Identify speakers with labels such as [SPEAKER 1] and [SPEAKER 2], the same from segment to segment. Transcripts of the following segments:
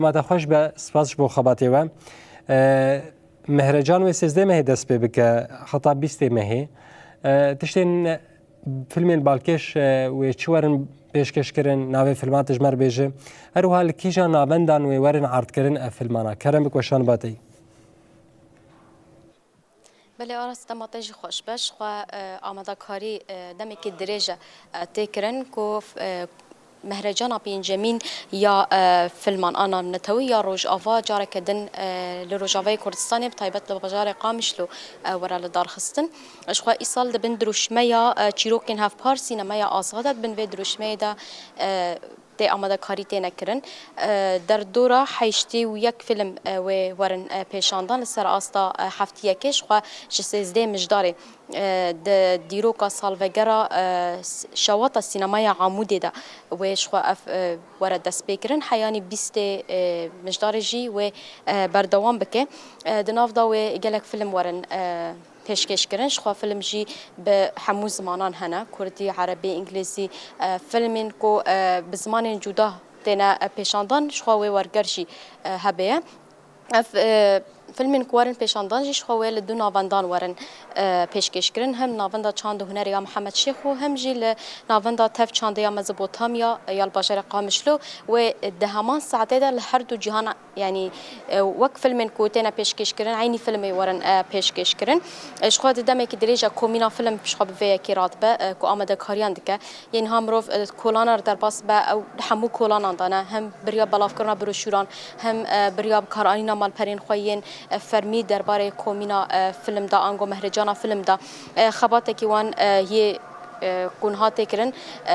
[SPEAKER 1] ما تخوش به سپاسش بو خباتی و مهرجان و 13 مه دست به بک خطا 20 مه تشتین فیلم بالکش و چورن پیشکش کردن ناو فیلمات جمر بیجه هر حال کیجا ناوندان و ورن عرض کردن فیلمانا کرم بکوشان باتی
[SPEAKER 2] بله آرس دماتج خوش بش خو آماده کاری دمی که درجه تکرن کو مهرجان پینجمین یا فیلمان آنا نتوی یا روج آوا جاره کدن لروج آوای کردستانی بتایبت لبجار قامشلو ورال دارخستن اشخوا ایسال دبن دروشمه یا چیروکین هف پار سینما یا آزادت بن و دروشمه دا تی آماده کاری تی نکرن در دوره حیشتی و یک فیلم و ورن پیشاندان سر آستا هفتی کش خو جسزده مجداره دیروکا سالوگرا شواط سینمای عمودی دا و شخوا ورد دست بکرن حیانی 20 مجدار جی و بردوام بکه دناف دا و گلک فیلم ورن پیشکش کردن شخوا فیلم جی به همو زمانان هنه کردی عربی انگلیسی فیلمین کو بزمان جدا تینا پیشاندان شخوا و ورگرشی هبه فیلمین کوارن پیشاندان جیش خوال دو ناوندان ورن پیشکش کردن هم ناوندا چاند هنر یا محمد شیخ و هم جیل ناوندا تف چاند یا مزبوطامیا یا البشر قامشلو و دهمان ساعته ده هر دو جهان يعني وك فيلم كوتينا پیشکش کردن عيني فيلم ورن پیشکش کردن اشخاص دمه که درجه کومینا فیلم بشخاب في کیرات به کو آماده کاریان دکه یعنی هم رو کولانر در باس به او همو کولانان دانه هم بریا بلاف کردن بروشوران هم بریا کارانینا مال پرین خوین فرمی درباره کومینا فیلم دا آنگو مهرجانا فیلم دا خباته کی وان یه کنها تکرن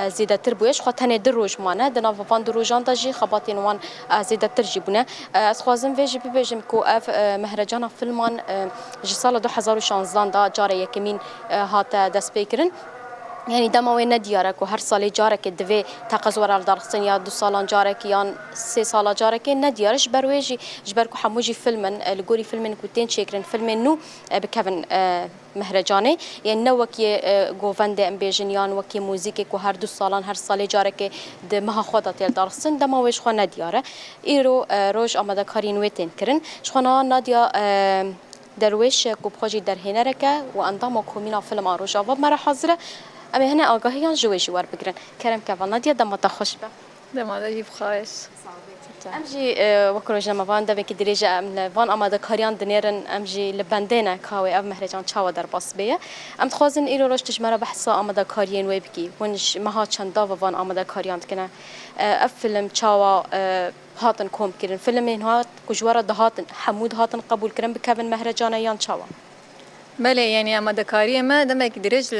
[SPEAKER 2] زیاده تر بویش خاطر در روز مانه دنا وفان در روزان داجی خباتین وان زیاده تر جیبونه از خوازم ویژه بیشم کو اف مهرجان فیلمان جسال 2016 دا جاره یکمین هات دست بکرن يعني دموي نديارك وهر سالي جارك دوي تقزور على درسين يا 2 سالان جارك يا 3 سالا جارك نديارش برويجي جبركو حموجي فيلمن لغوري فيلمن كوتين شكرن فيلمن نو بكفن مهرجاني يعني نوكي غوفند ام بيجنيان وكي موزيكي كو هر 2 سالان هر سالي جارك د مها خدا تل درسين دمويش خو ندياره ايرو روج اماده كارين ويتن كرن شخنا ناديا درويش كو بروجي درهنركه وانضم كومينا فيلم روج ابا مره حاضره اما هنا آگاهیان جویشی ور بگیرن کرم که ولنا دید دم خوش به
[SPEAKER 3] دم جیب خواهش
[SPEAKER 2] امجی وکروج نموان دم که دریج وان آماده کاریان دنیرن امجی لبندینه کاوی اب مهرجان چاو در باس بیه ام تخوازن ایرو روش تجمره بحثا آماده کاریان وی بگی ونش مها چندا و وان آماده کاریان کنه اف فیلم چاوا هاتن کوم کردن فیلم اینها کجوارا دهاتن حمود هاتن قبول کردن بکن مهرجان یان چاوا
[SPEAKER 3] بله يعني أما دكارية ما دمك درج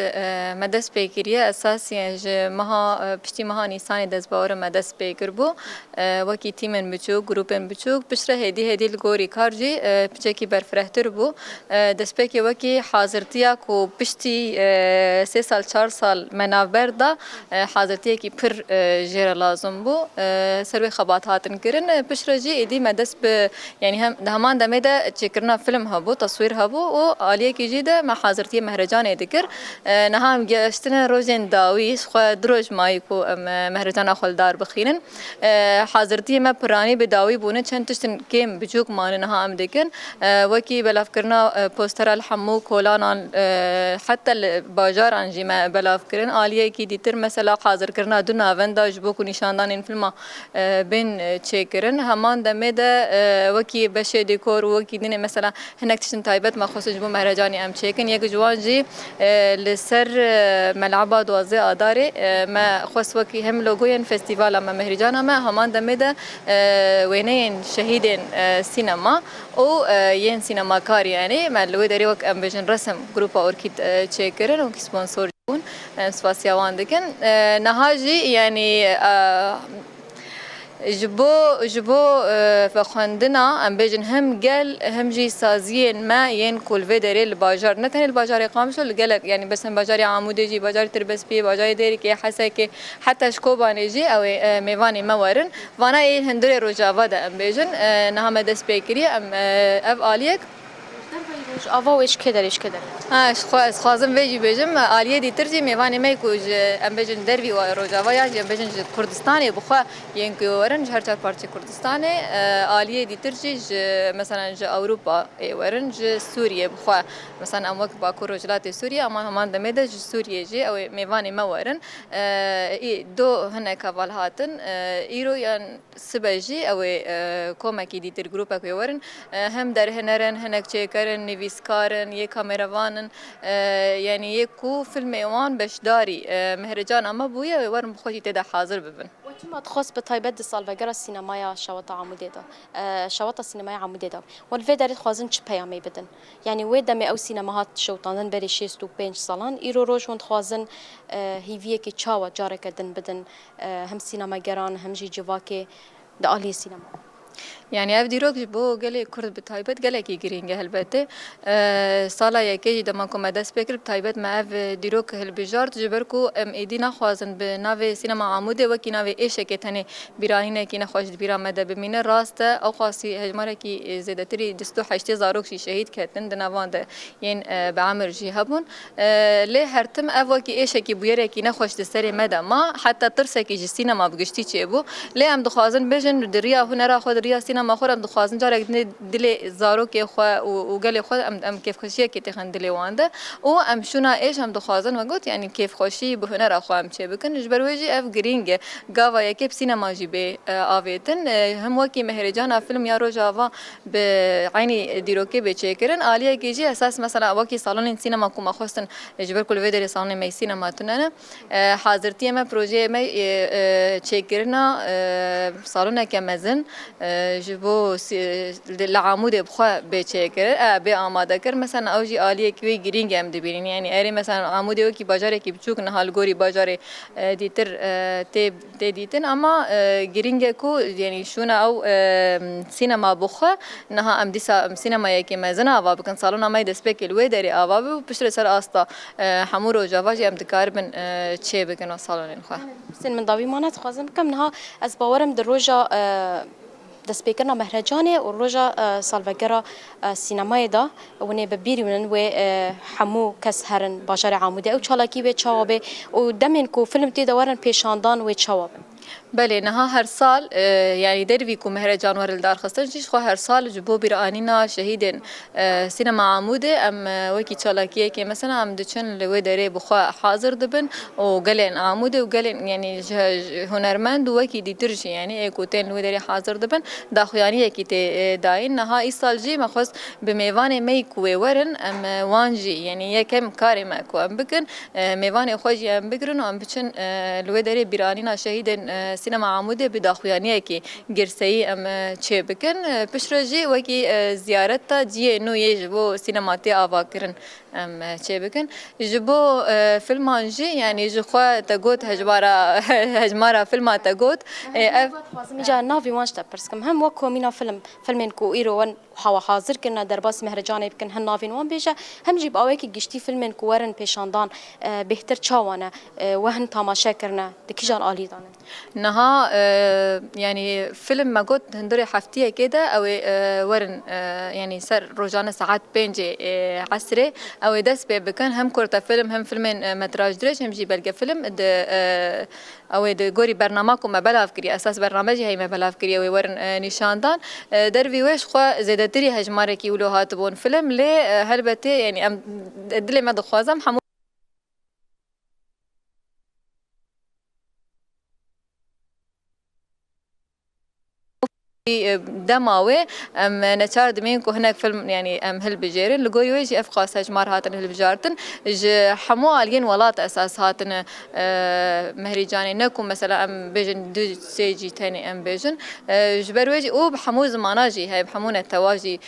[SPEAKER 3] ما دس بيكرية أساسي يعني مها بشتي مها نيساني دس باور ما دس بيكربو وكي تيمن بتشوك جروبن بتشوك بشرة هدي الجوري كارجي بتشكي برفرهتر بو دس بيكي وكي حاضرتيا كو بشتي 3 سال 4 سال منافبر دا حاضرتيا كي بر جير لازم بو سروي خبات هاتن كرن بشرة جي إدي ما دس ب يعني هم دهمان دمدا تشكرنا فيلم هبو تصوير هبو وعليه جيدة ما حاضرتي مهرجان ذكر نهام جشتنا روزين داويس خو دروج مايكو مهرجان أخل دار بخيرن حاضرتي ما براني بداوي بونه چند تشتن كيم بجوك مان نهام ذكر وكي بلافكرنا بوستر الحمو كولان حتى الباجار عنجي ما بلافكرن عالية كي ديتر مثلا حاضر كرنا دونا فندا جبوكو نشاندان إن فيلم بين تشكرن همان دمدا وكي بشه ديكور وكي دين مثلا هناك تشتن تايبت ما خصوص جبو مهرجان ام چیکن یک جوان جی لسر ملعبا دوازه آداره ما خواست وکی هم لوگوین فستیوال اما مهرجان ما همان دمده وینین شهیدین سینما او ین سینما کاری یعنی ما لوی داری وک ام بیشن رسم گروپا اورکید چیکرن و کی سپانسور جون سپاسیوان دکن نهاجی یعنی جبو فخندنا ام بيجن هم قال هم جي سازين ما ين كل فيدري الباجار نتن الباجار قامشو قال يعني بس باجار عمودي جي باجار تربس بي باجار ديري كي حسكي حتى شكوباني جي او ميواني مورن وانا اي هندري رجاوا ده ام بيجن نهم دس بيكري ام اف اليك
[SPEAKER 2] آوا ویش کدر
[SPEAKER 3] اش خوازم ویجی بجم آلیه دی ترجی میوانی می کوج ام بجن دروی و روجاوا یا ام بجن کردستان بخوا ینکی ورن هر چهار پارچه کردستان آلیه دی ترجی مثلا ج اوروبا ورن ج سوریه بخوا مثلا ام وقت باکو رجلات سوریه اما همان دمده ج سوریه جی او میوانی ما ورن دو هنه کاول هاتن ایرو یان سبجی او کومکی دی تر گروپا کو ورن هم در هنرن هنک چیکرن نویسکارن یک کامروانن يعني يكو فيلم ايوان بشداري مهرجان اما بويا ورم بخوتي تدا حاضر ببن
[SPEAKER 2] وچما تخص بتایبەت سالڤگەرە سینەمایا شەوەتە عەمودێدا شەوەتە سینەمای عەمودێدا وەلڤێ دەرێت خوازن چ پەیامێ بدن یعنی وێ دەمێ ئەو سینەماهات شەوتاندن بەری 65 ساڵان ئیرۆ ڕۆژ هۆن خوازن هیڤیەکی چاوە جارێکە دن بدن هەم سینەماگەران هەمژی جڤاکێ دە ئالیە سینەما
[SPEAKER 3] يعني اف ديروك بو قالي كرد بتايبت قالك يجرينجا هلبته صالا يكي دما كوما داس بكر بتايبت ما اف ديروك هلبجارت جبركو ام ايدينا خوازن بناوي سينما عموده وكي ناوي ايش كتني بيرانينا كي نخوش بيرا مدى بمين راست او خاصي هجمره كي زيدتري دستو حشتي زاروك شي شهيد كتن دناوان ين بعمر جهبون لي هرتم افوكي ايش كي بيرا كي نخوش دسري مدى ما حتى ترسكي السينما بغشتي تشيبو لي ام دخوازن بجن دريا هنرا خود ريا سينما خورم دخوازن جارك دلي زاروك خو وقال خو ام كيف خوشيه كي تخن دلي وانده و ام شونا ايش هم دخوازن وقلت يعني كيف خوشي بهنر اخو ام تشي بكن جبرويجي اف جرينج غاوا يكيب سينما جيبي افيتن هم وكي مهرجان فيلم يا روجاوا بعيني ديروكي بتشيكرن اليه كيجي اساس مثلا وكي صالون سينما كما خوستن جبر كل فيديو صالون مي سينما تننا حاضرتي ما بروجي ما تشيكرنا صالون كمزن جبو لعمود بخوا بچکر به آماده کر مثلا اوجی عالیه کی گرینگ هم دبیرین یعنی اری مثلا عمود کی بازار کی بچوک نهال گوری بازار دیتر تی دیتن اما گرینگ کو یعنی شونا او سینما بخوا نها ام دیسا سینما کی مزنا و بکن سالون ما دسپک الوی دری اوا و پشر سر استا حمور و جواجی ام دکار بن چه بکن سالون خو
[SPEAKER 2] سن من داوی مانات خوازم کم نها از باورم دروجا دەستپێکردنا مەهرەجانێ و ڕۆژە ساڵڤەگەرە سینەمایەدا ونێ بە بیری ونن وێ هەموو کەس هەرن باژارێ عەمودێ ئەو چالاکی وێ چاوە بێ و دەمێن کو فیلم تێدا وەرن پێشاندان وێ چاوە بن
[SPEAKER 3] بله نها هر سال يعني دروي كو مهرجان ور الدار خستن جيش خو هر سال جبو برانينا شهيدن سينما عموده ام وكي تشالاكيه كي مثلا ام دچن لو دري بخو حاضر دبن وقالن عموده وقالن يعني هنرمند وكي دي ترجي يعني اكوتين لو دري حاضر دبن دا خو يعني كي داين نها اي سال جي مخص بميوان ميكو ورن ام وانجي يعني يكم كاري ماكو ام بكن ميوان خوجي ام بكرن ام بچن لو دري برانينا شهيدن سينما عموده بداخوانيه كي جرسي ام چه بكن پشرجي وكي زيارتا جي انه يجبو سينماتي افاكرن ام چه بكن جبو فيلمانجي يعني جخوا تاغوت هجمارا فيلم تاغوت
[SPEAKER 2] خوازم جا نافي وانشتا برسكم هم وكو مينا فيلمين كو ايرو هوا حاضر كنا درباس مهرجان بكن هن نافين وان بيجا هم جيب اويك گشتي فيلمين كو ورن پیشاندان بهتر چاوانا وهن تماشا کرنا دكيجان عالي دان
[SPEAKER 3] نها يعني فيلم ما قلت هندري حفتيه كده او ورن يعني سر روجانا ساعات بينجي عصري او دس بكن هم كرتا فيلم هم فيلمين متراج دريج هم جيب الجا فيلم او غوري برنامجكم ما بلاف كري اساس برنامجي هي ما بلاف كري او ورن نشاندان دروي ويش خو زيدتري هجماركي ولو هاتبون فيلم لي هلبتي يعني دلي ما دخوازم دماوي ام نشار دمينكو هناك فيلم يعني ام هل بجيرن لقوي ويجي افقاس هجمار هاتن هل بجارتن حمو الين ولات اساس هاتن مهرجاني نكم مثلا ام بيجن دو سيجي تاني ام بيجن جبر ويجي او بحمو زماناجي هاي بحمونا التواجي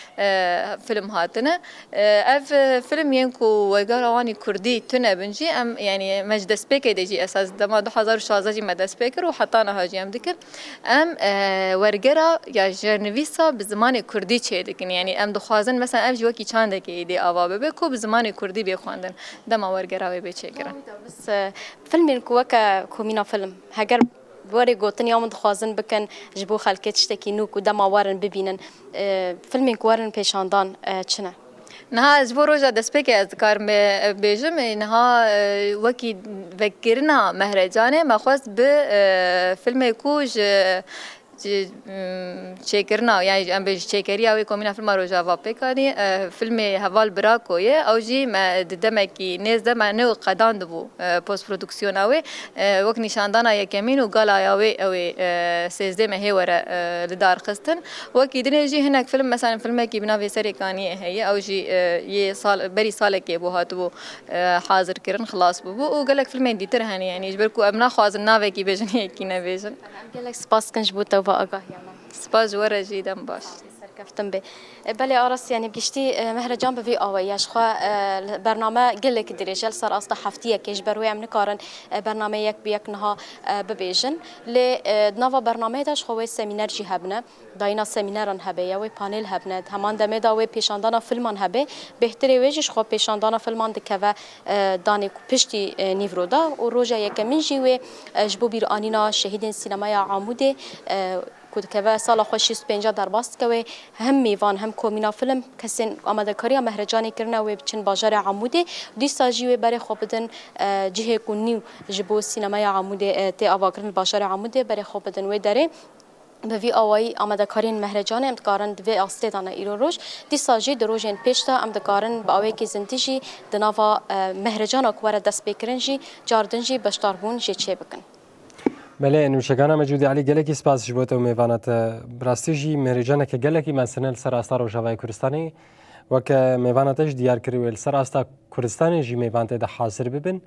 [SPEAKER 3] فيلم هاتنا اف فيلم ينكو وقارواني كردي تنا بنجي ام يعني مجد سبيكر ديجي اساس دما 2016 مد سبيكر وحطانا هاجي ام ذكر ام ورقرا یا جرنویسا به زمان کردی چه دکن یعنی ام دخوازن مثلا اف جوکی چند که ایده آوا به کو به زمان کردی بخواندن دما ورگراوی به چه کرن
[SPEAKER 2] بس فيلمين كوكا كومينا فيلم هاجر بوري قوتن يوم دخوازن بكن جبو خلكت تشتكي نوك ودما وارن ببينن فيلمين كوارن بيشاندان چنه
[SPEAKER 3] نها جبو روجا دسپیک از کار می بیجم نها وکی وکرنا مهرجانه مخواست به فیلم کوج چیکرنا یعنی ام بیش چیکری اوی کمینا فیلم روجا و پیکانی فیلم حوال براکویه او جی ما دمکی نیز دم نو قدان دبو پست پرودکسیون اوی وقت نشاندانا یکمین و قال اوی سیزده مهی وره لدار خستن وقتی دنیجی هناك فيلم مثلا فيلم كي بنافي سري كانية هي أو جي يه صال بري صالة كي بو هاتبو حاضر كرن خلاص بو وقال لك فيلمين دي ترهني يعني جبركو أبنا خواز النافي كي بيجن كي نبيجن
[SPEAKER 2] گلک سپاس کنج بود تو آگاهی من
[SPEAKER 3] سپاس ورا جيدا باش
[SPEAKER 2] سرکفتم به بله آرس يعني بگشتی مهرجان به وی آویش خو برنامه گلک دریجل سر اصلا هفتیه کش بروی امن کارن برنامه یک بیک نها ببیجن ل نوا برنامه داش خو سمینار جی هبنه داینا سمینارن هبه یا و پانل هبنه همان دمه دا و پیشاندانا فیلمان هبه بهتری وجش خو پیشاندانا فیلمان دکوه دانی پشتی نیورودا و روزا یکمین جی و جبو بیر آنینا شهید سینمای عموده کود که سال خوشی سپینجا در باست که هم میوان هم کومینا فیلم کسین آماده کاری مهرجانی کرنا و بچن بازار عموده دی ساجی و برای خوب بدن جهه کنیو جبو سینمای عموده تی آواکرن بازار عموده برای خوب بدن و داره به وی آوایی آماده کارین مهرجان امتکارن دوی استادانه ایرو روش دی ساجی دروژن پیشتا امتکارن با آوایی که زندگی دنوا مهرجان اکوار دست بکرنجی جاردنجی بشتاربون جه چه بکن
[SPEAKER 1] بله نوشگانه موجودی علی گلکی سپاس جبوت و میوانت براستیجی مهرجانه که گلکی مسنل سر استا روجاوای کردستانی و که میوانتش دیار کریول سر استا کردستانی جی میوانت ده حاضر ببین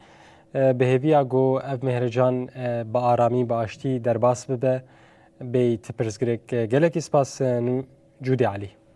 [SPEAKER 1] به هویا گو اف مهرجان با آرامی با آشتی در باس ببه بیت پرسگرک گلکی سپاس جودی علی